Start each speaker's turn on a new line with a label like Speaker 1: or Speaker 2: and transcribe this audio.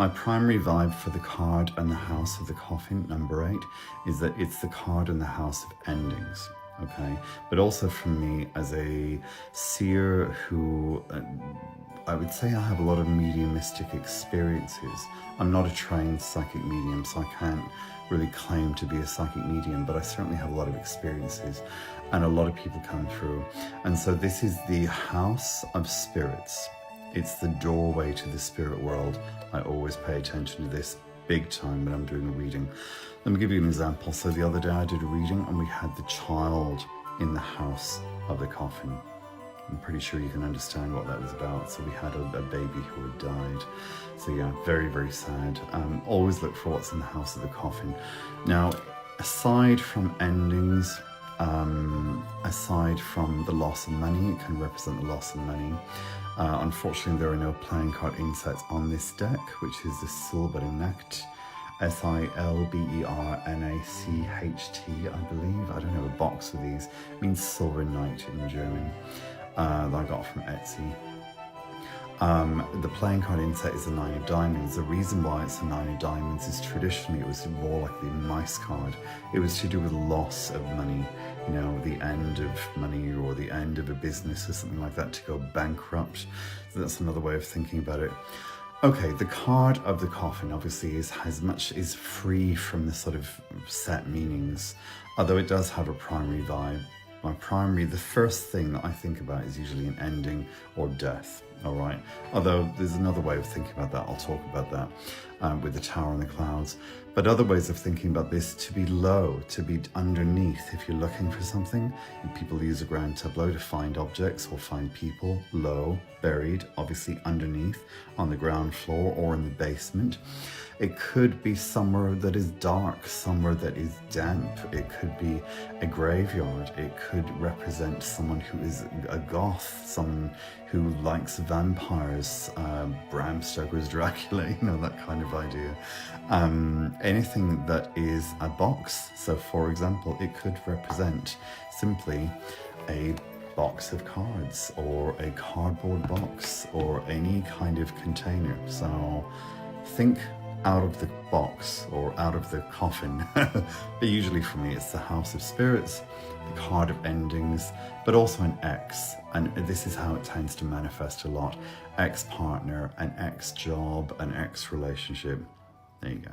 Speaker 1: My primary vibe for the card and the house of the coffin, number 8, is that it's the card and the house of endings. Okay, but also for me as a seer who I would say I have a lot of mediumistic experiences. I'm not a trained psychic medium, so I can't really claim to be a psychic medium, but I certainly have a lot of experiences and a lot of people come through. And so this is the house of spirits. It's the doorway to the spirit world. I always pay attention to this big time when I'm doing a reading. Let me give you an example. So the other day I did a reading and we had the child in the house of the coffin. I'm pretty sure you can understand what that was about. So we had a baby who had died. So yeah, very, very sad. Always look for what's in the house of the coffin. Now, aside from endings, aside from the loss of money, it can represent the loss of money. Unfortunately, there are no playing card insets on this deck, which is the Silbernacht, Silbernacht, I believe. I don't know, a box of these. It means silver night in German, that I got from Etsy. The playing card inset is a 9 of diamonds. The reason why it's a 9 of diamonds is traditionally it was more like the mice card. It was to do with loss of money, you know, the end of money or the end of a business or something like that, to go bankrupt. So that's another way of thinking about it. Okay, the card of the coffin obviously is free from the sort of set meanings, although it does have a primary vibe. The first thing that I think about is usually an ending or death, all right? Although there's another way of thinking about that, I'll talk about that with the tower and the clouds. But other ways of thinking about this, to be low, to be underneath. If you're looking for something, people use a ground tableau to find objects or find people, low, buried, obviously underneath, on the ground floor or in the basement. It could be somewhere that is dark, somewhere that is damp. It could be a graveyard. It could represent someone who is a goth, someone who likes vampires, Bram Stoker's Dracula, you know, that kind of idea. Anything that is a box. So for example, it could represent simply a box of cards or a cardboard box or any kind of container. So think out of the box or out of the coffin. But usually for me it's the house of spirits, the card of endings, but also an ex. And this is how it tends to manifest a lot. Ex-partner, an ex-job, an ex-relationship. There you go.